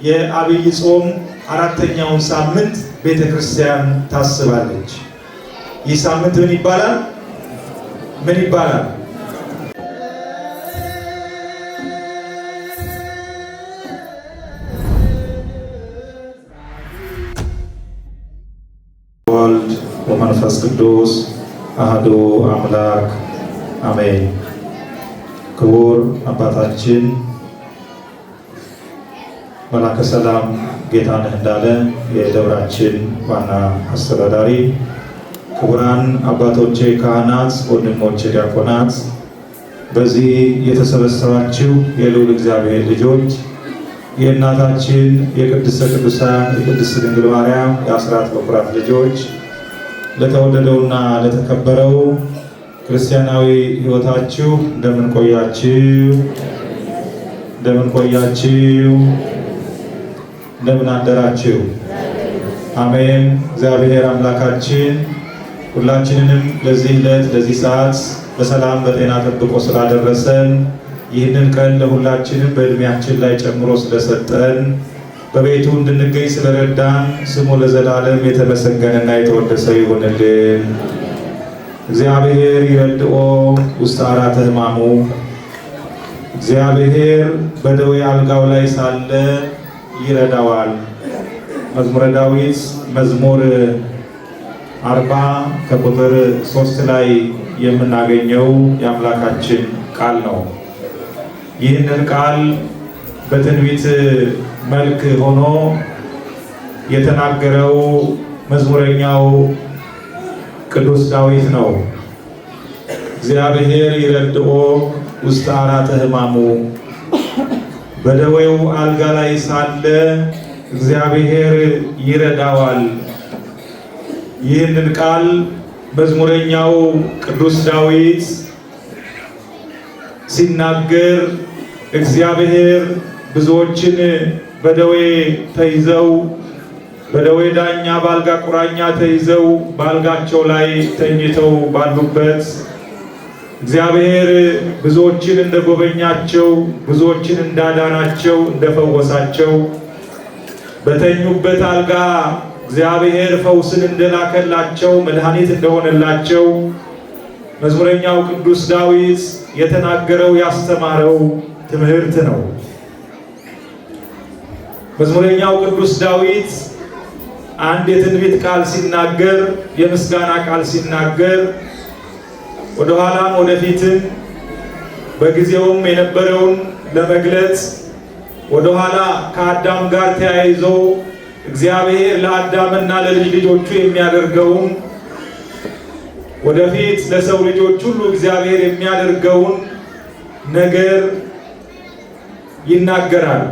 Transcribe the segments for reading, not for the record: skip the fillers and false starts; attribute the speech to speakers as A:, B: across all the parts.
A: የአብይ ጾም አራተኛውን ሳምንት ቤተክርስቲያን ታስባለች። ይህ ሳምንት ምን ይባላል? ምን ይባላል? ወልድ ወመንፈስ ቅዱስ አሐዱ አምላክ አሜን። ክቡር አባታችን መላከ ሰላም ጌታነህ እንዳለ የደብራችን ዋና አስተዳዳሪ፣ ክቡራን አባቶቼ ካህናት፣ ወንድሞቼ ዲያቆናት፣ በዚህ የተሰበሰባችሁ የልዑል እግዚአብሔር ልጆች፣ የእናታችን የቅድስተ ቅዱሳን የቅድስት ድንግል ማርያም የአስራት በኩራት ልጆች፣ ለተወደደውና ለተከበረው ክርስቲያናዊ ሕይወታችሁ እንደምን ቆያችሁ? እንደምን ቆያችሁ? እንደምን አደራችሁ? አሜን። እግዚአብሔር አምላካችን ሁላችንንም ለዚህ ዕለት ለዚህ ሰዓት በሰላም በጤና ጠብቆ ስላደረሰን ይህንን ቀን ለሁላችንም በእድሜያችን ላይ ጨምሮ ስለሰጠን በቤቱ እንድንገኝ ስለረዳን ስሙ ለዘላለም የተመሰገነና የተወደሰ ይሁንልን። እግዚአብሔር ይረድኦ ውስተ አራተ ሕማሙ፣ እግዚአብሔር በደዌ አልጋው ላይ ሳለ ይረዳዋል። መዝሙረ ዳዊት መዝሙር 40 ከቁጥር 3 ላይ የምናገኘው የአምላካችን ቃል ነው። ይህንን ቃል በትንቢት መልክ ሆኖ የተናገረው መዝሙረኛው ቅዱስ ዳዊት ነው። እግዚአብሔር ይረድኦ ውስተ አራተ ሕማሙ፣ በደዌው አልጋ ላይ ሳለ እግዚአብሔር ይረዳዋል። ይህንን ቃል መዝሙረኛው ቅዱስ ዳዊት ሲናገር እግዚአብሔር ብዙዎችን በደዌ ተይዘው በደዌ ዳኛ በአልጋ ቁራኛ ተይዘው በአልጋቸው ላይ ተኝተው ባሉበት እግዚአብሔር ብዙዎችን እንደጎበኛቸው፣ ብዙዎችን እንዳዳናቸው፣ እንደፈወሳቸው፣ በተኙበት አልጋ እግዚአብሔር ፈውስን እንደላከላቸው፣ መድኃኒት እንደሆነላቸው መዝሙረኛው ቅዱስ ዳዊት የተናገረው ያስተማረው ትምህርት ነው። መዝሙረኛው ቅዱስ ዳዊት አንድ የትንቢት ቃል ሲናገር፣ የምስጋና ቃል ሲናገር ወደ ኋላም ወደፊትም በጊዜውም የነበረውን ለመግለጽ ወደ ኋላ ከአዳም ጋር ተያይዞ እግዚአብሔር ለአዳምና ለልጅ ልጆቹ የሚያደርገውን ወደፊት ለሰው ልጆች ሁሉ እግዚአብሔር የሚያደርገውን ነገር ይናገራል።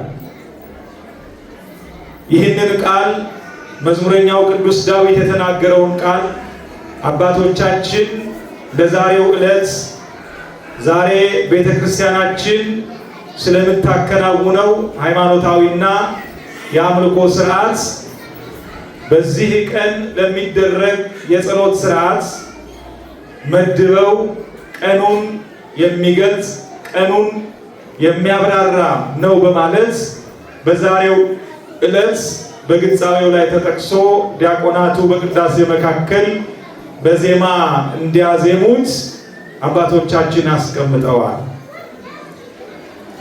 A: ይህንን ቃል መዝሙረኛው ቅዱስ ዳዊት የተናገረውን ቃል አባቶቻችን ለዛሬው ዕለት ዛሬ ቤተክርስቲያናችን ስለምታከናውነው ሃይማኖታዊና የአምልኮ ስርዓት በዚህ ቀን ለሚደረግ የጸሎት ስርዓት መድበው ቀኑን የሚገልጽ ቀኑን የሚያብራራ ነው በማለት በዛሬው ዕለት በግንዛቤው ላይ ተጠቅሶ ዲያቆናቱ በቅዳሴ መካከል በዜማ እንዲያዜሙት አባቶቻችን አስቀምጠዋል።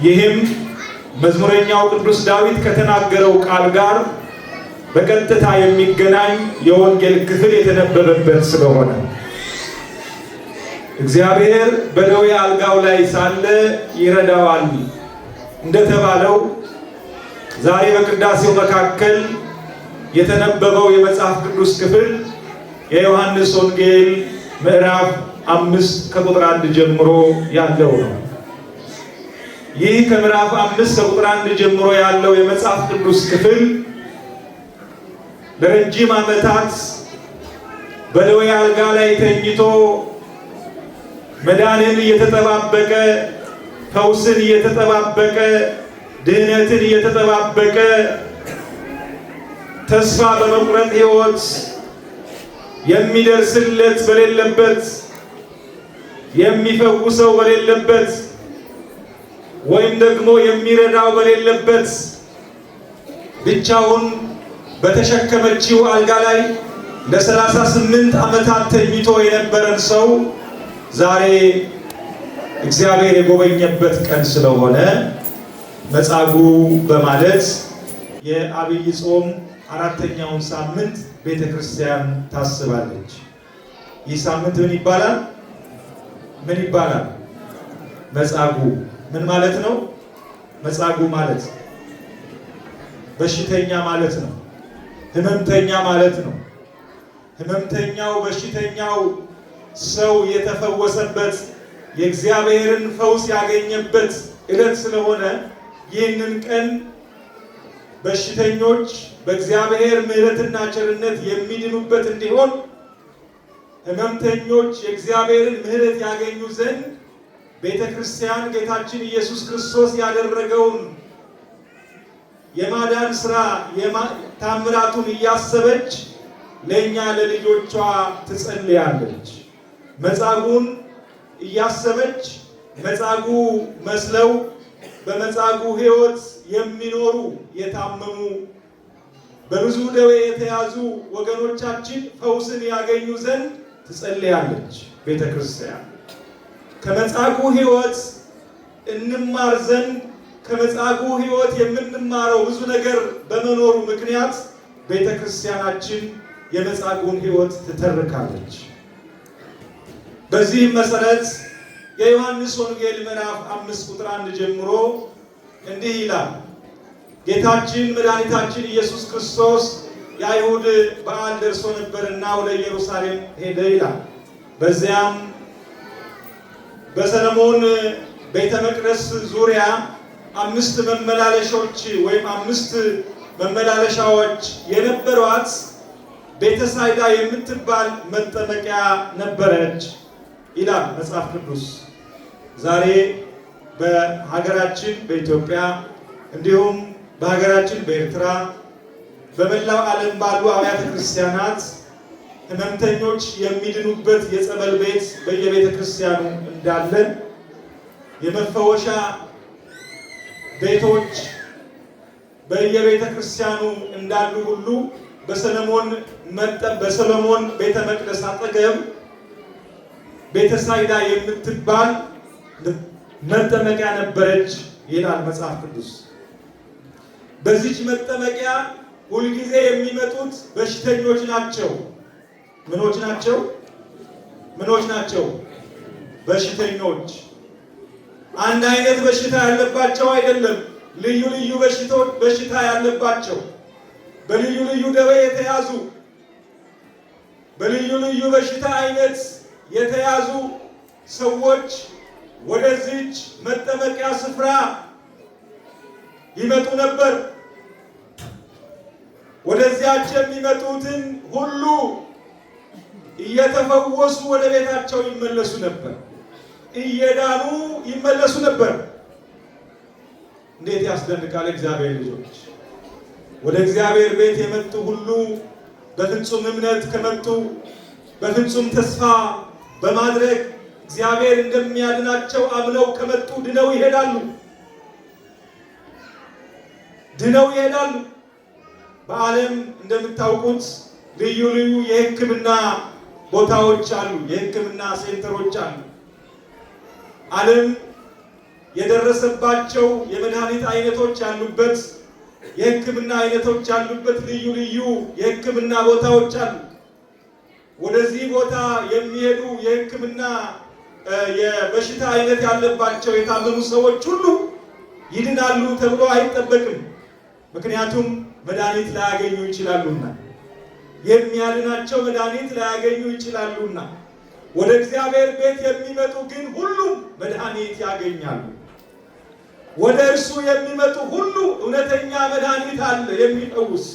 A: ይህም መዝሙረኛው ቅዱስ ዳዊት ከተናገረው ቃል ጋር በቀጥታ የሚገናኝ የወንጌል ክፍል የተነበበበት ስለሆነ እግዚአብሔር በደዌ አልጋው ላይ ሳለ ይረዳዋል እንደተባለው ዛሬ በቅዳሴው መካከል የተነበበው የመጽሐፍ ቅዱስ ክፍል የዮሐንስ ወንጌል ምዕራፍ 5 ከቁጥር 1 ጀምሮ ያለው ነው። ይህ ከምዕራፍ 5 ከቁጥር 1 ጀምሮ ያለው የመጽሐፍ ቅዱስ ክፍል ለረጅም ዓመታት በደዌ አልጋ ላይ ተኝቶ መዳንን እየተጠባበቀ፣ ፈውስን እየተጠባበቀ፣ ድህነትን እየተጠባበቀ ተስፋ በመቁረጥ ሕይወት የሚደርስለት በሌለበት፣ የሚፈውሰው በሌለበት፣ ወይም ደግሞ የሚረዳው በሌለበት ብቻውን በተሸከመችው አልጋ ላይ ለ38 ዓመታት ተኝቶ የነበረን ሰው ዛሬ እግዚአብሔር የጎበኘበት ቀን ስለሆነ መጻጉዕ በማለት የዐቢይ ጾም አራተኛውን ሳምንት ቤተክርስቲያን ታስባለች። ይህ ሳምንት ምን ይባላል? ምን ይባላል? መጻጉዕ። ምን ማለት ነው? መጻጉዕ ማለት በሽተኛ ማለት ነው። ህመምተኛ ማለት ነው። ህመምተኛው በሽተኛው ሰው የተፈወሰበት የእግዚአብሔርን ፈውስ ያገኘበት ዕለት ስለሆነ ይህንን ቀን በሽተኞች በእግዚአብሔር ምሕረትና ቸርነት የሚድኑበት እንዲሆን ህመምተኞች የእግዚአብሔርን ምሕረት ያገኙ ዘንድ ቤተክርስቲያን ጌታችን ኢየሱስ ክርስቶስ ያደረገውን የማዳን ሥራ ታምራቱን እያሰበች ለእኛ ለልጆቿ ትጸልያለች። መጻጉዕን እያሰበች መጻጉዕ መስለው በመጻጉዕ ሕይወት የሚኖሩ የታመሙ በብዙ ደዌ የተያዙ ወገኖቻችን ፈውስን ያገኙ ዘንድ ትጸልያለች ቤተክርስቲያን። ከመጻጉዕ ሕይወት እንማር ዘንድ ከመጻጉዕ ሕይወት የምንማረው ብዙ ነገር በመኖሩ ምክንያት ቤተክርስቲያናችን የመጻጉዕን ሕይወት ትተርካለች። በዚህም መሰረት የዮሐንስ ወንጌል ምዕራፍ 5 ቁጥር 1 ጀምሮ እንዲህ ይላል። ጌታችን መድኃኒታችን ኢየሱስ ክርስቶስ የአይሁድ በዓል ደርሶ ነበርና ወደ ኢየሩሳሌም ሄደ ይላል። በዚያም በሰለሞን ቤተ መቅደስ ዙሪያ 5 መመላለሻዎች ወይም 5 መመላለሻዎች የነበሯት ቤተሳይዳ የምትባል መጠመቂያ ነበረች ይላል መጽሐፍ ቅዱስ። ዛሬ በሀገራችን በኢትዮጵያ እንዲሁም በሀገራችን በኤርትራ በመላው ዓለም ባሉ አብያተ ክርስቲያናት ህመምተኞች የሚድኑበት የጸበል ቤት በየቤተ ክርስቲያኑ እንዳለ የመፈወሻ ቤቶች በየቤተ ክርስቲያኑ እንዳሉ ሁሉ በሰሎሞን ቤተ መቅደስ አጠገብ ቤተሳይዳ የምትባል መጠመቂያ ነበረች ይላል መጽሐፍ ቅዱስ። በዚች መጠመቂያ ሁልጊዜ የሚመጡት በሽተኞች ናቸው። ምኖች ናቸው? ምኖች ናቸው? በሽተኞች። አንድ አይነት በሽታ ያለባቸው አይደለም። ልዩ ልዩ በሽታ ያለባቸው፣ በልዩ ልዩ ደዌ የተያዙ፣ በልዩ ልዩ በሽታ አይነት የተያዙ ሰዎች ወደዚች መጠመቂያ ስፍራ ይመጡ ነበር። ወደዚያች የሚመጡትን ሁሉ እየተፈወሱ ወደ ቤታቸው ይመለሱ ነበር። እየዳኑ ይመለሱ ነበር። እንዴት ያስደንቃል! እግዚአብሔር ልጆች ወደ እግዚአብሔር ቤት የመጡ ሁሉ በፍጹም እምነት ከመጡ በፍጹም ተስፋ በማድረግ እግዚአብሔር እንደሚያድናቸው አምነው ከመጡ ድነው ይሄዳሉ። ድነው ይሄዳሉ። በዓለም እንደምታውቁት ልዩ ልዩ የሕክምና ቦታዎች አሉ። የሕክምና ሴንተሮች አሉ። ዓለም የደረሰባቸው የመድኃኒት አይነቶች ያሉበት፣ የሕክምና አይነቶች ያሉበት ልዩ ልዩ የሕክምና ቦታዎች አሉ። ወደዚህ ቦታ የሚሄዱ የሕክምና የበሽታ አይነት ያለባቸው የታመሙ ሰዎች ሁሉ ይድናሉ ተብሎ አይጠበቅም። ምክንያቱም መድኃኒት ላያገኙ ይችላሉና፣ የሚያድናቸው መድኃኒት ላያገኙ ይችላሉና። ወደ እግዚአብሔር ቤት የሚመጡ ግን ሁሉም መድኃኒት ያገኛሉ። ወደ እርሱ የሚመጡ ሁሉ እውነተኛ መድኃኒት አለ የሚፈውስ፣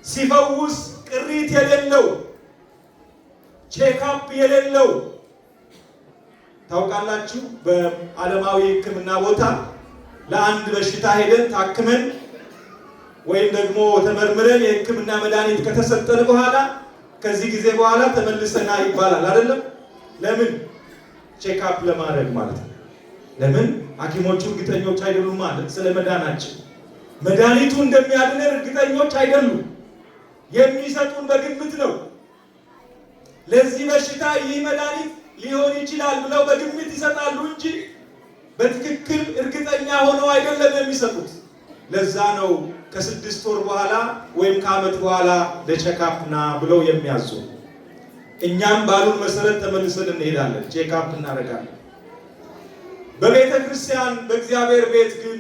A: ሲፈውስ ቅሪት የሌለው ቼክአፕ የሌለው። ታውቃላችሁ፣ በዓለማዊ ሕክምና ቦታ ለአንድ በሽታ ሄደን ታክመን ወይም ደግሞ ተመርምረን የሕክምና መድኃኒት ከተሰጠን በኋላ ከዚህ ጊዜ በኋላ ተመልሰና ይባላል አይደለም? ለምን? ቼክአፕ ለማድረግ ማለት ነው። ለምን? ሐኪሞቹ እርግጠኞች አይደሉም ማለት ስለ መዳናችን። መድኃኒቱ እንደሚያድነን እርግጠኞች አይደሉም። የሚሰጡን በግምት ነው። ለዚህ በሽታ ይህ መድኃኒት ሊሆን ይችላል ብለው በግምት ይሰጣሉ እንጂ በትክክል እርግጠኛ ሆነው አይደለም የሚሰጡት። ለዛ ነው ከ6 ወር በኋላ ወይም ከዓመት በኋላ ለቼክአፕ ና ብለው የሚያዙ። እኛም ባሉን መሰረት ተመልሰን እንሄዳለን፣ ቼክአፕ እናደርጋለን። በቤተ ክርስቲያን በእግዚአብሔር ቤት ግን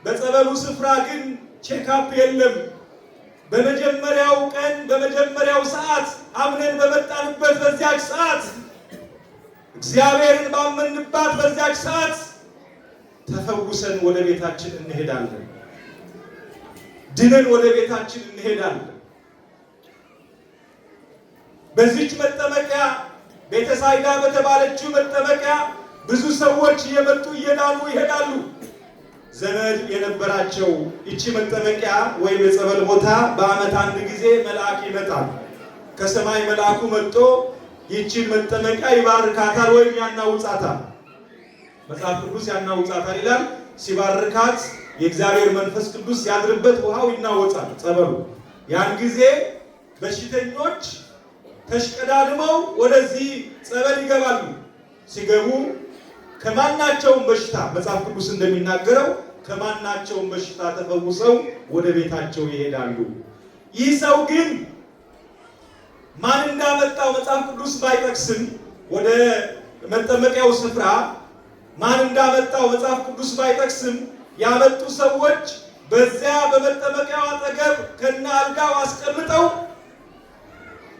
A: በጸበሉ ስፍራ ግን ቼክአፕ የለም። በመጀመሪያው ቀን በመጀመሪያው ሰዓት አምነን በመጣንበት በዚያች ሰዓት እግዚአብሔርን ባመንባት በዚያች ሰዓት ተፈውሰን ወደ ቤታችን እንሄዳለን። ድነን ወደ ቤታችን እንሄዳለን። በዚች መጠመቂያ ቤተሳይዳ በተባለችው መጠመቂያ ብዙ ሰዎች እየመጡ እየዳኑ ይሄዳሉ። ዘመድ የነበራቸው እቺ መጠመቂያ ወይም የጸበል ቦታ በዓመት አንድ ጊዜ መልአክ ይመጣል። ከሰማይ መልአኩ መጥቶ ይቺን መጠመቂያ ይባርካታል ወይም ያናውጻታል። መጽሐፍ ቅዱስ ያናውጻታል ይላል። ሲባርካት የእግዚአብሔር መንፈስ ቅዱስ ያድርበት፣ ውሃው ይናወጻል ጸበሉ። ያን ጊዜ በሽተኞች ተሽቀዳድመው ወደዚህ ጸበል ይገባሉ። ሲገቡ ከማናቸውም በሽታ መጽሐፍ ቅዱስ እንደሚናገረው ከማናቸውም በሽታ ተፈውሰው ወደ ቤታቸው ይሄዳሉ። ይህ ሰው ግን ማን እንዳመጣው መጽሐፍ ቅዱስ ባይጠቅስም ወደ መጠመቂያው ስፍራ ማን እንዳመጣው መጽሐፍ ቅዱስ ባይጠቅስም ያመጡ ሰዎች በዚያ በመጠመቂያው አጠገብ ከነ አልጋው አስቀምጠው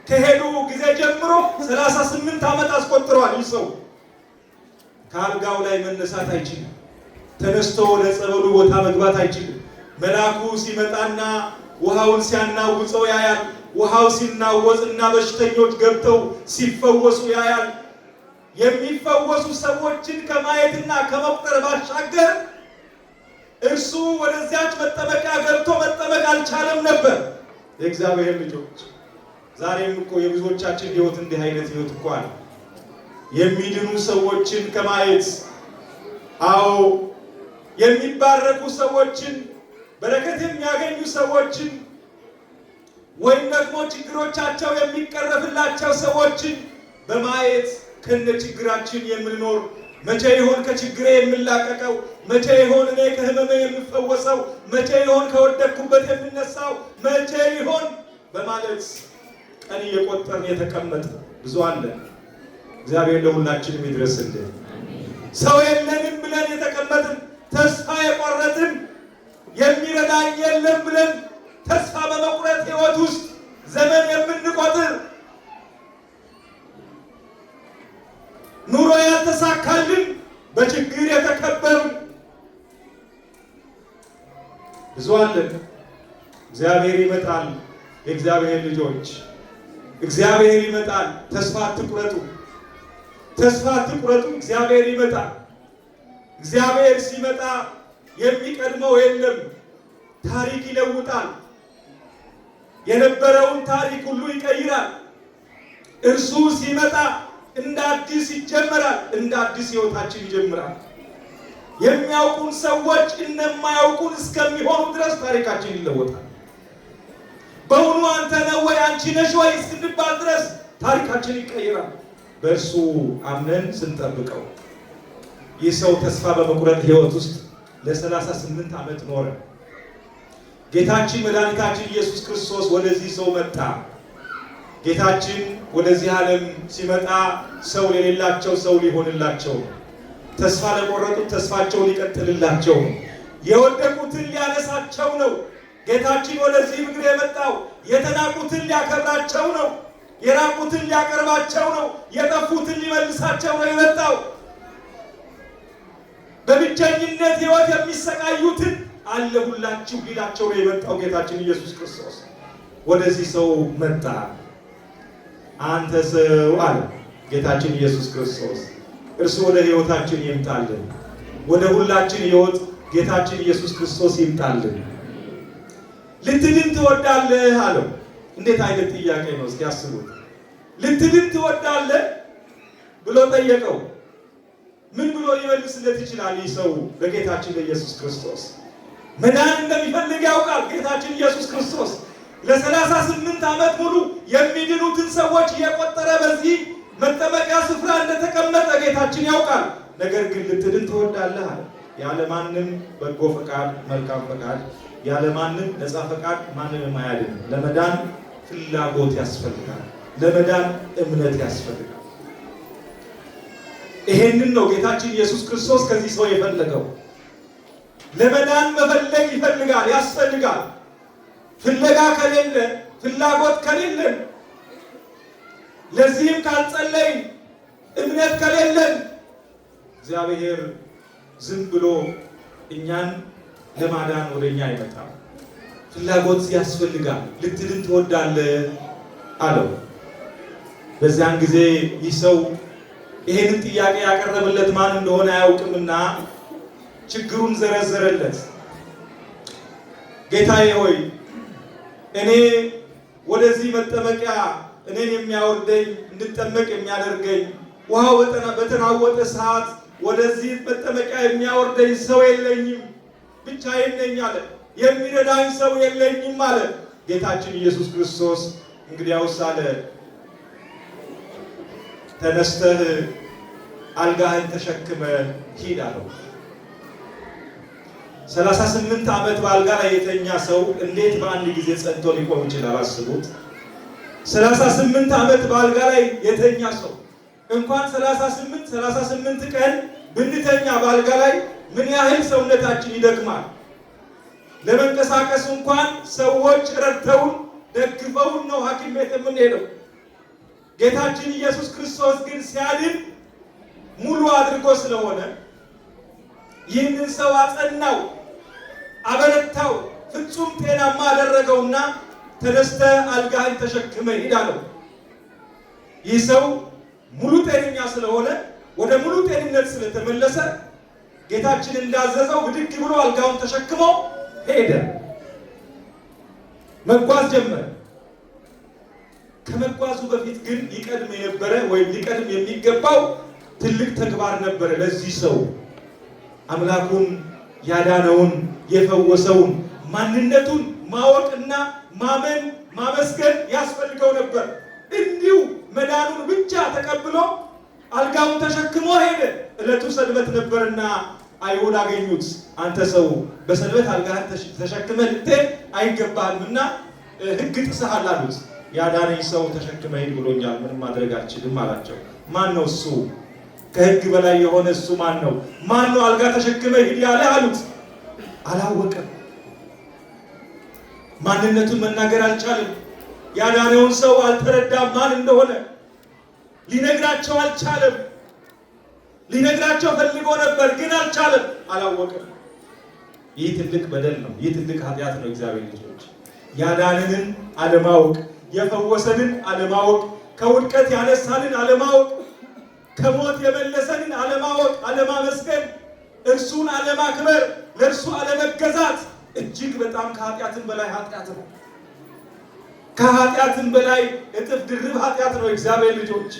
A: ከሄዱ ጊዜ ጀምሮ 38 ዓመት አስቆጥረዋል። ይህ ሰው ከአልጋው ላይ መነሳት አይችልም። ተነስቶ ወደ ጸበሉ ቦታ መግባት አይችልም። መልአኩ ሲመጣና ውሃውን ሲያናውጸው ያያል። ውሃው ሲናወጽና በሽተኞች ገብተው ሲፈወሱ ያያል። የሚፈወሱ ሰዎችን ከማየትና ከመቁጠር ባሻገር እርሱ ወደዚያች መጠመቂያ ገብቶ መጠመቅ አልቻለም ነበር። የእግዚአብሔር ልጆች ዛሬም እኮ የብዙዎቻችን ሕይወት እንዲህ አይነት ሕይወት እኮ አለ። የሚድኑ ሰዎችን ከማየት አዎ የሚባረኩ ሰዎችን በረከት የሚያገኙ ሰዎችን ወይም ደግሞ ችግሮቻቸው የሚቀረፍላቸው ሰዎችን በማየት ከነ ችግራችን የምንኖር መቼ ይሆን ከችግሬ የምላቀቀው? መቼ ይሆን እኔ ከህመሜ የምፈወሰው? መቼ ይሆን ከወደቅኩበት የምነሳው? መቼ ይሆን በማለት ቀን እየቆጠርን የተቀመጠ ብዙ አለ። እግዚአብሔር ለሁላችንም ይድረስልን። ሰው የለንም ብለን የተቀመጥን፣ ተስፋ የቆረጥን፣ የሚረዳኝ የለም ብለን ተስፋ በመቁረጥ ህይወት ውስጥ ዘመን የምንቆጥር፣ ኑሮ ያልተሳካልን፣ በችግር የተከበርን ብዙ አለን። እግዚአብሔር ይመጣል። የእግዚአብሔር ልጆች እግዚአብሔር ይመጣል። ተስፋ አትቁረጡ፣ ተስፋ አትቁረጡ። እግዚአብሔር ይመጣል። እግዚአብሔር ሲመጣ የሚቀድመው የለም። ታሪክ ይለውጣል። የነበረውን ታሪክ ሁሉ ይቀይራል። እርሱ ሲመጣ እንደ አዲስ ይጀምራል። እንደ አዲስ ህይወታችን ይጀምራል። የሚያውቁን ሰዎች እንደማያውቁን እስከሚሆኑ ድረስ ታሪካችን ይለወጣል። በእውኑ አንተ ነህ ወይ አንቺ ነሽ ወይ እስክንባል ድረስ ታሪካችን ይቀይራል። በእርሱ አምነን ስንጠብቀው። ይህ ሰው ተስፋ በመቁረጥ ህይወት ውስጥ ለ38 ዓመት ኖረ። ጌታችን መድኃኒታችን ኢየሱስ ክርስቶስ ወደዚህ ሰው መጣ። ጌታችን ወደዚህ ዓለም ሲመጣ ሰው የሌላቸው ሰው ሊሆንላቸው ነው። ተስፋ ለቆረጡት ተስፋቸው ሊቀጥልላቸው ነው። የወደቁትን ሊያነሳቸው ነው። ጌታችን ወደዚህ ምድር የመጣው የተናቁትን ሊያከብራቸው ነው። የራቁትን ሊያቀርባቸው ነው። የጠፉትን ሊመልሳቸው ነው የመጣው። በብቸኝነት ህይወት የሚሰቃዩትን አለሁላችሁ ሊላቸው ነው የመጣው ጌታችን ኢየሱስ ክርስቶስ። ወደዚህ ሰው መጣ። አንተ ሰው አለ ጌታችን ኢየሱስ ክርስቶስ። እርሱ ወደ ህይወታችን ይምጣልን። ወደ ሁላችን ህይወት ጌታችን ኢየሱስ ክርስቶስ ይምጣልን። ልትድን ትወዳለህ አለው። እንዴት አይነት ጥያቄ ነው? እስኪ አስቡት። ልትድን ትወዳለህ ብሎ ጠየቀው። ምን ብሎ ሊመልስለት ይችላል? ይህ ሰው ለጌታችን ለኢየሱስ ክርስቶስ መዳን እንደሚፈልግ ያውቃል ጌታችን ኢየሱስ ክርስቶስ። ለ38 ዓመት ሙሉ የሚድኑትን ሰዎች እየቆጠረ በዚህ መጠመቂያ ስፍራ እንደተቀመጠ ጌታችን ያውቃል። ነገር ግን ልትድን ትወዳለህ አለ። ያለማንም በጎ ፈቃድ፣ መልካም ፈቃድ፣ ያለማንም ነፃ ፈቃድ ማንንም አያድንም። ለመዳን ፍላጎት ያስፈልጋል። ለመዳን እምነት ያስፈልጋል። ይሄንን ነው ጌታችን ኢየሱስ ክርስቶስ ከዚህ ሰው የፈለገው። ለመዳን መፈለግ ይፈልጋል፣ ያስፈልጋል። ፍለጋ ከሌለ፣ ፍላጎት ከሌለን፣ ለዚህም ካልጸለይን፣ እምነት ከሌለን እግዚአብሔር ዝም ብሎ እኛን ለማዳን ወደኛ አይመጣም። ፍላጎት ያስፈልጋል። ልትድን ትወዳለህ አለው። በዚያን ጊዜ ይህ ሰው ይሄንን ጥያቄ ያቀረበለት ማን እንደሆነ አያውቅምና ችግሩን ዘረዘረለት። ጌታዬ ሆይ እኔ ወደዚህ መጠመቂያ እኔን የሚያወርደኝ እንድጠመቅ የሚያደርገኝ ውሃው በተናወጠ ሰዓት ወደዚህ መጠመቂያ የሚያወርደኝ ሰው የለኝም፣ ብቻዬን ነኝ አለ። የሚረዳኝ ሰው የለኝም አለ። ጌታችን ኢየሱስ ክርስቶስ እንግዲያውስ አለ ተነስተህ አልጋህን ተሸክመ ሂድ አለው። 38 ዓመት በአልጋ ላይ የተኛ ሰው እንዴት በአንድ ጊዜ ጸንቶ ሊቆም ይችላል? አስቡት። 38 ዓመት በአልጋ ላይ የተኛ ሰው እንኳን 38 ቀን ብንተኛ በአልጋ ላይ ምን ያህል ሰውነታችን ይደክማል። ለመንቀሳቀስ እንኳን ሰዎች ረድተውን ደግፈውን ነው ሐኪም ቤት የምንሄደው። ጌታችን ኢየሱስ ክርስቶስ ግን ሲያድን ሙሉ አድርጎ ስለሆነ ይህንን ሰው አጸናው፣ አበረታው፣ ፍጹም ጤናማ አደረገውና ተነስተህ አልጋህን ተሸክመ ሂድ አለው። ይህ ሰው ሙሉ ጤነኛ ስለሆነ ወደ ሙሉ ጤንነት ስለተመለሰ ጌታችን እንዳዘዘው ብድግ ብሎ አልጋውን ተሸክሞ ሄደ። መጓዝ ጀመረ። ከመጓዙ በፊት ግን ሊቀድም የነበረ ወይም ሊቀድም የሚገባው ትልቅ ተግባር ነበረ። ለዚህ ሰው አምላኩን ያዳነውን የፈወሰውን ማንነቱን ማወቅና ማመን ማመስገን ያስፈልገው ነበር። እንዲሁ መዳኑን ብቻ ተቀብሎ አልጋውን ተሸክሞ ሄደ። ዕለቱ ሰንበት ነበርና አይሁድ አገኙት። አንተ ሰው በሰንበት አልጋህን ተሸክመህ ልትሄድ አይገባህምና ሕግ ጥሰሃል አሉት። ያዳነኝ ሰው ተሸክመ ሂድ ብሎኛል፣ ምንም ማድረግ አልችልም አላቸው። ማን ነው እሱ? ከሕግ በላይ የሆነ እሱ ማን ነው? ማን ነው አልጋ ተሸክመ ሂድ ያለ አሉት። አላወቀም። ማንነቱን መናገር አልቻለም። ያዳነውን ሰው አልተረዳም። ማን እንደሆነ ሊነግራቸው አልቻለም። ሊነግራቸው ፈልጎ ነበር ግን አልቻለም፣ አላወቀም። ይህ ትልቅ በደል ነው። ይህ ትልቅ ኃጢአት ነው። እግዚአብሔር ልጆች ያዳነንን አለማወቅ፣ የፈወሰንን አለማወቅ፣ ከውድቀት ያነሳንን አለማወቅ፣ ከሞት የመለሰንን አለማወቅ፣ አለማመስገን፣ እርሱን አለማክበር፣ ለእርሱ አለመገዛት እጅግ በጣም ከኃጢአትን በላይ ኃጢአት ነው። ከኃጢአትን በላይ እጥፍ ድርብ ኃጢአት ነው እግዚአብሔር ልጆች።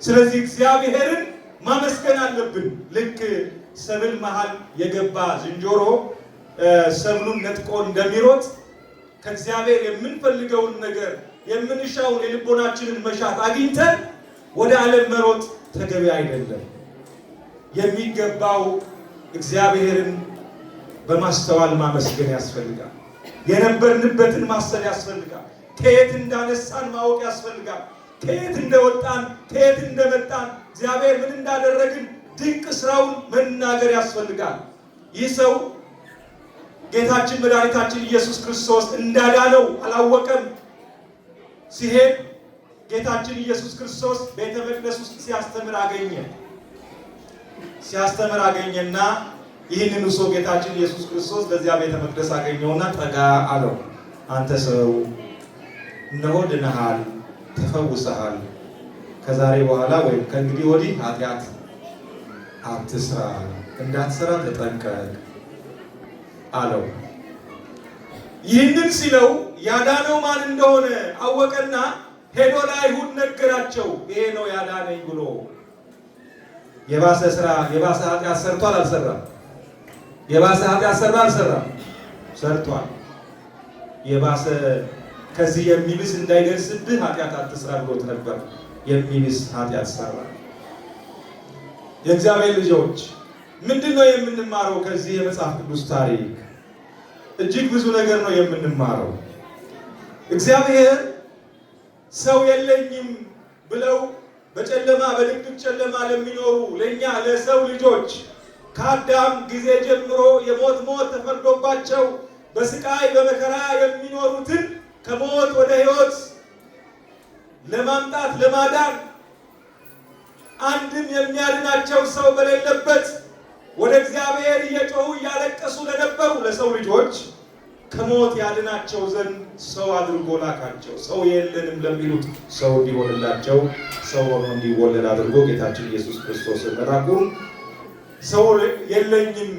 A: ስለዚህ እግዚአብሔርን ማመስገን አለብን። ልክ ሰብል መሃል የገባ ዝንጀሮ ሰብሉን ነጥቆ እንደሚሮጥ ከእግዚአብሔር የምንፈልገውን ነገር የምንሻውን የልቦናችንን መሻት አግኝተን ወደ ዓለም መሮጥ ተገቢ አይደለም። የሚገባው እግዚአብሔርን በማስተዋል ማመስገን ያስፈልጋል። የነበርንበትን ማሰብ ያስፈልጋል። ከየት እንዳነሳን ማወቅ ያስፈልጋል። ከየት እንደወጣን ከየት እንደመጣን እግዚአብሔር ምን እንዳደረግን ድንቅ ስራውን መናገር ያስፈልጋል። ይህ ሰው ጌታችን መድኃኒታችን ኢየሱስ ክርስቶስ እንዳዳነው አላወቀም። ሲሄድ ጌታችን ኢየሱስ ክርስቶስ ቤተ መቅደስ ውስጥ ሲያስተምር አገኘና ይህንን ሰው ጌታችን ኢየሱስ ክርስቶስ በዚያ ቤተ መቅደስ አገኘውና ጠጋ አለው። አንተ ሰው እነሆ ድነሃል፣ ተፈውሰሃል። ከዛሬ በኋላ ወይም ከእንግዲህ ወዲህ ኃጢአት አትስራ፣ እንዳትሰራ ተጠንቀቅ አለው። ይህንን ሲለው ያዳነው ማን እንደሆነ አወቀና ሄዶ ለአይሁድ ነገራቸው። ይሄ ነው ያዳነኝ ብሎ። የባሰ ኃጢአት ሰርቷል አልሰራም? የባሰ ኃጢአት ሰራ አልሰራም? ሰርቷል። የባሰ ከዚህ የሚብስ እንዳይደርስብህ ኃጢአት አትስራ ብሎት ነበር። የሚብስ ኃጢአት ሰራ። የእግዚአብሔር ልጆች ምንድነው የምንማረው ከዚህ የመጽሐፍ ቅዱስ ታሪክ? እጅግ ብዙ ነገር ነው የምንማረው። እግዚአብሔር ሰው የለኝም ብለው በጨለማ በድቅድቅ ጨለማ ለሚኖሩ ለኛ ለሰው ልጆች ከአዳም ጊዜ ጀምሮ የሞት ተፈርዶባቸው በስቃይ በመከራ የሚኖሩትን ከሞት ወደ ሕይወት ለማምጣት ለማዳን አንድም የሚያድናቸው ሰው በሌለበት ወደ እግዚአብሔር እየጮሁ እያለቀሱ ለነበሩ ለሰው ልጆች ከሞት ያድናቸው ዘንድ ሰው አድርጎ ላካቸው። ሰው የለንም ለሚሉት ሰው እንዲሆንላቸው ሰው ሆኖ እንዲወለድ አድርጎ ጌታችን ኢየሱስ ክርስቶስ መላኩን ሰው የለኝም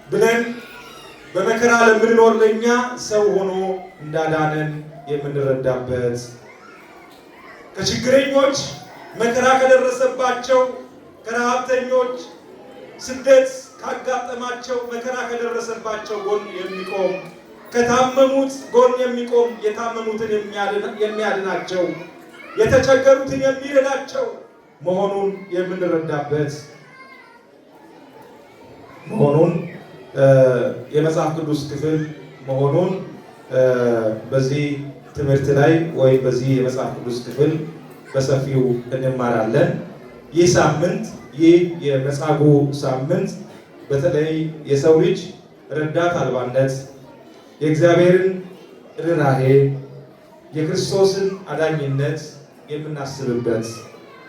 A: ብለን በመከራ ለምንኖር ለኛ ሰው ሆኖ እንዳዳነን የምንረዳበት፣ ከችግረኞች መከራ ከደረሰባቸው፣ ከረሃብተኞች ስደት ካጋጠማቸው መከራ ከደረሰባቸው ጎን የሚቆም፣ ከታመሙት ጎን የሚቆም፣ የታመሙትን የሚያድናቸው፣ የተቸገሩትን የሚረዳቸው መሆኑን የምንረዳበት መሆኑን የመጽሐፍ ቅዱስ ክፍል መሆኑን በዚህ ትምህርት ላይ ወይም በዚህ የመጽሐፍ ቅዱስ ክፍል በሰፊው እንማራለን። ይህ ሳምንት ይህ የመጻጉዕ ሳምንት በተለይ የሰው ልጅ ረዳት አልባነት፣ የእግዚአብሔርን ርኅራኄ፣ የክርስቶስን አዳኝነት የምናስብበት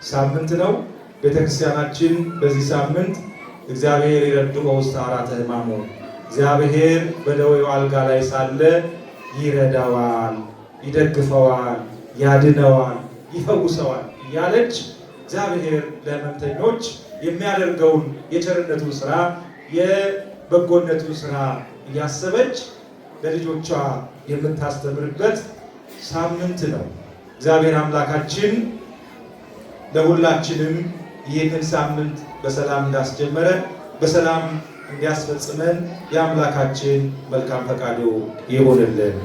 A: ሳምንት ነው። ቤተክርስቲያናችን በዚህ ሳምንት እግዚአብሔር ይረድኦ ውስተ ዐራተ ሕማሙ፣ እግዚአብሔር በደዌው አልጋ ላይ ሳለ ይረዳዋል፣ ይደግፈዋል፣ ያድነዋል፣ ይፈውሰዋል እያለች እግዚአብሔር ለሕመምተኞች የሚያደርገውን የቸርነቱን ስራ የበጎነቱን ስራ እያሰበች ለልጆቿ የምታስተምርበት ሳምንት ነው። እግዚአብሔር አምላካችን ለሁላችንም ይህንን ሳምንት በሰላም እንዳስጀመረ በሰላም እንዲያስፈጽመን የአምላካችን መልካም ፈቃዱ ይሆንልን።